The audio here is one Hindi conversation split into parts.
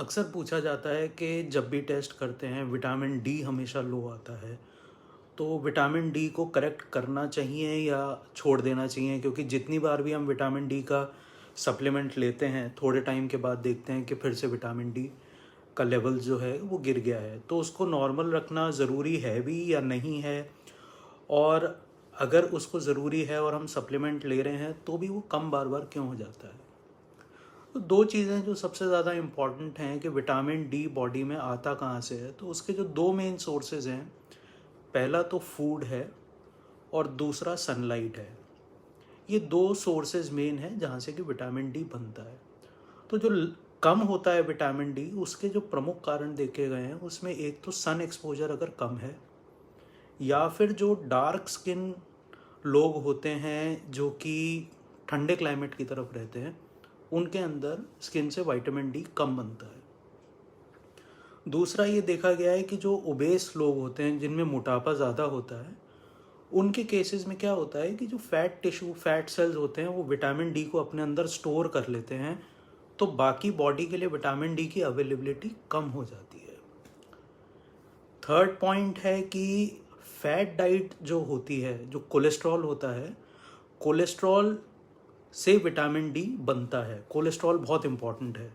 अक्सर पूछा जाता है कि जब भी टेस्ट करते हैं विटामिन डी हमेशा लो आता है। तो विटामिन डी को करेक्ट करना चाहिए या छोड़ देना चाहिए, क्योंकि जितनी बार भी हम विटामिन डी का सप्लीमेंट लेते हैं थोड़े टाइम के बाद देखते हैं कि फिर से विटामिन डी का लेवल जो है वो गिर गया है। तो उसको नॉर्मल रखना ज़रूरी है भी या नहीं है, और अगर उसको ज़रूरी है और हम सप्लीमेंट ले रहे हैं तो भी वो कम बार बार क्यों हो जाता है। तो दो चीज़ें जो सबसे ज़्यादा इम्पॉर्टेंट हैं कि विटामिन डी बॉडी में आता कहाँ से है, तो उसके जो दो मेन सोर्सेज हैं, पहला तो फूड है और दूसरा सनलाइट है। ये दो सोर्सेज मेन है जहाँ से कि विटामिन डी बनता है। तो जो कम होता है विटामिन डी, उसके जो प्रमुख कारण देखे गए हैं उसमें एक तो सन एक्सपोजर अगर कम है, या फिर जो डार्क स्किन लोग होते हैं जो कि ठंडे क्लाइमेट की तरफ रहते हैं, उनके अंदर स्किन से विटामिन डी कम बनता है। दूसरा ये देखा गया है कि जो ओबेस लोग होते हैं जिनमें मोटापा ज़्यादा होता है, उनके केसेस में क्या होता है कि जो फैट टिश्यू फैट सेल्स होते हैं वो विटामिन डी को अपने अंदर स्टोर कर लेते हैं, तो बाकी बॉडी के लिए विटामिन डी की अवेलेबिलिटी कम हो जाती है। थर्ड पॉइंट है कि फैट डाइट जो होती है, जो कोलेस्ट्रॉल होता है, कोलेस्ट्रॉल से विटामिन डी बनता है। कोलेस्ट्रॉल बहुत इम्पॉर्टेंट है।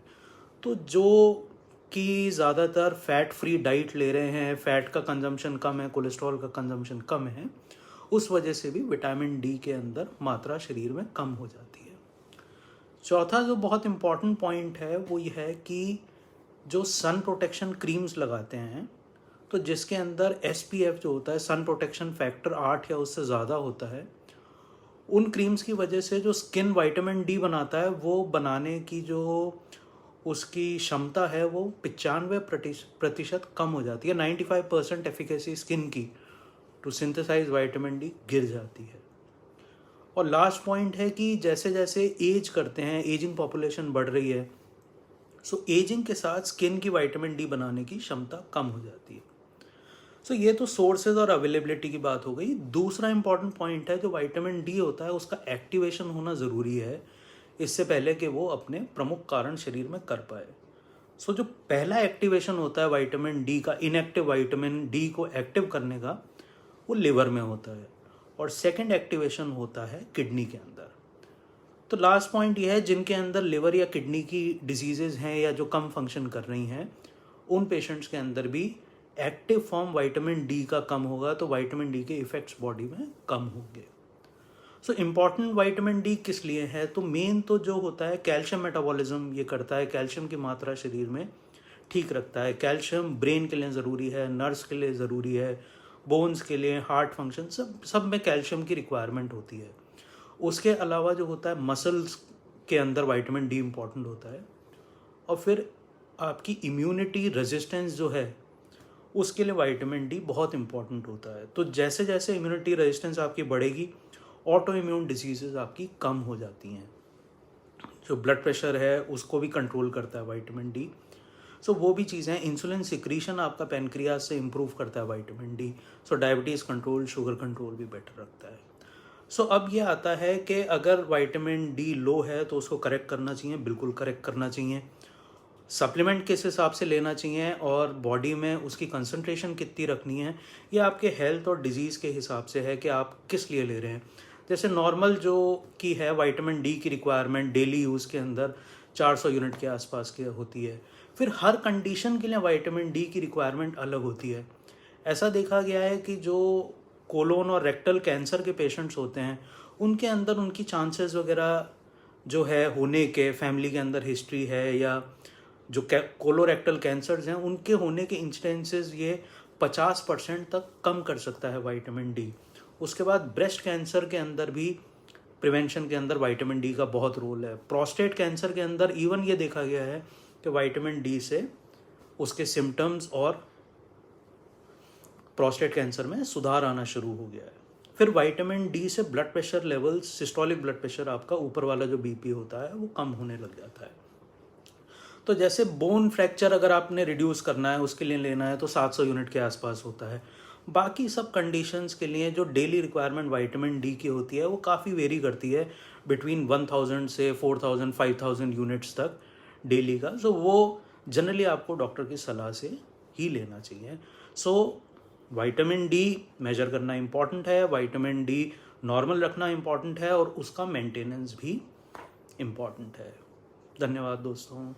तो जो कि ज़्यादातर फैट फ्री डाइट ले रहे हैं, फैट का कंजम्पशन कम है, कोलेस्ट्रॉल का कंजम्पशन कम है, उस वजह से भी विटामिन डी के अंदर मात्रा शरीर में कम हो जाती है। चौथा जो बहुत इम्पॉर्टेंट पॉइंट है वो ये है कि जो सन प्रोटेक्शन क्रीम्स लगाते हैं, तो जिसके अंदर SPF जो होता है, सन प्रोटेक्शन फैक्टर 8 या उससे ज़्यादा होता है, उन क्रीम्स की वजह से जो स्किन विटामिन डी बनाता है वो बनाने की जो उसकी क्षमता है वो 95% कम हो जाती है। 95% एफिकेसी स्किन की टू सिंथेसाइज विटामिन डी गिर जाती है। और लास्ट पॉइंट है कि जैसे जैसे एज करते हैं, एजिंग पॉपुलेशन बढ़ रही है, सो एजिंग के साथ स्किन की विटामिन डी बनाने की क्षमता कम हो जाती है। सो ये तो सोर्सेज और अवेलेबिलिटी की बात हो गई। दूसरा इंपॉर्टेंट पॉइंट है जो विटामिन डी होता है उसका एक्टिवेशन होना ज़रूरी है, इससे पहले कि वो अपने प्रमुख कारण शरीर में कर पाए। सो जो पहला एक्टिवेशन होता है विटामिन डी का, इनएक्टिव विटामिन डी को एक्टिव करने का, वो लिवर में होता है, और सेकंड एक्टिवेशन होता है किडनी के अंदर। तो लास्ट पॉइंट ये है, जिनके अंदर लिवर या किडनी की डिजीजेज हैं या जो कम फंक्शन कर रही हैं, उन पेशेंट्स के अंदर भी एक्टिव फॉर्म विटामिन डी का कम होगा, तो विटामिन डी के इफेक्ट्स बॉडी में कम होंगे। सो इम्पॉर्टेंट विटामिन डी किस लिए है, तो मेन तो जो होता है कैल्शियम मेटाबॉलिज्म ये करता है, कैल्शियम की मात्रा शरीर में ठीक रखता है। कैल्शियम ब्रेन के लिए ज़रूरी है, नर्व्स के लिए ज़रूरी है, बोन्स के लिए, हार्ट फंक्शन, सब में कैल्शियम की रिक्वायरमेंट होती है। उसके अलावा जो होता है मसल्स के अंदर विटामिन डी इम्पॉर्टेंट होता है। और फिर आपकी इम्यूनिटी रेजिस्टेंस जो है उसके लिए विटामिन डी बहुत इंपॉर्टेंट होता है। तो जैसे जैसे इम्यूनिटी रेजिस्टेंस आपकी बढ़ेगी, ऑटो इम्यून डिजीजेज आपकी कम हो जाती हैं। जो ब्लड प्रेशर है उसको भी कंट्रोल करता है विटामिन डी। सो वो भी चीज़ें, इंसुलिन सिक्रीशन आपका पैनक्रियास से इम्प्रूव करता है विटामिन डी। सो डायबिटीज़ कंट्रोल, शुगर कंट्रोल भी बेटर रखता है। सो अब ये आता है कि अगर विटामिन डी लो है तो उसको करेक्ट करना चाहिए, बिल्कुल करेक्ट करना चाहिए। सप्लीमेंट किस हिसाब से लेना चाहिए और बॉडी में उसकी कंसंट्रेशन कितनी रखनी है, ये आपके हेल्थ और डिजीज़ के हिसाब से है कि आप किस लिए ले रहे हैं। जैसे नॉर्मल जो की है विटामिन डी की रिक्वायरमेंट डेली यूज़ के अंदर 400 यूनिट के आसपास की होती है। फिर हर कंडीशन के लिए विटामिन डी की रिक्वायरमेंट अलग होती है। ऐसा देखा गया है कि जो कोलोन और रेक्टल कैंसर के पेशेंट्स होते हैं, उनके अंदर उनकी चांसेस वगैरह जो है होने के, फैमिली के अंदर हिस्ट्री है, या जो कोलोरेक्टल कैंसर्स हैं उनके होने के इंसिडेंसेस ये 50% तक कम कर सकता है विटामिन डी। उसके बाद ब्रेस्ट कैंसर के अंदर भी प्रिवेंशन के अंदर विटामिन डी का बहुत रोल है। प्रोस्टेट कैंसर के अंदर इवन ये देखा गया है कि विटामिन डी से उसके सिम्टम्स और प्रोस्टेट कैंसर में सुधार आना शुरू हो गया है। फिर विटामिन डी से blood pressure levels, systolic blood pressure आपका ऊपर वाला जो बीपी होता है वो कम होने लग जाता है। तो जैसे बोन फ्रैक्चर अगर आपने रिड्यूस करना है उसके लिए लेना है तो 700 यूनिट के आसपास होता है। बाकी सब कंडीशंस के लिए जो डेली रिक्वायरमेंट विटामिन डी की होती है वो काफ़ी वेरी करती है, बिटवीन 1000 से 4000 5000 यूनिट्स तक डेली का। सो वो जनरली आपको डॉक्टर की सलाह से ही लेना चाहिए। सो विटामिन डी मेजर करना इम्पॉर्टेंट है, विटामिन डी नॉर्मल रखना इम्पॉर्टेंट है और उसका मेंटेनेंस भी इम्पॉर्टेंट है। धन्यवाद दोस्तों।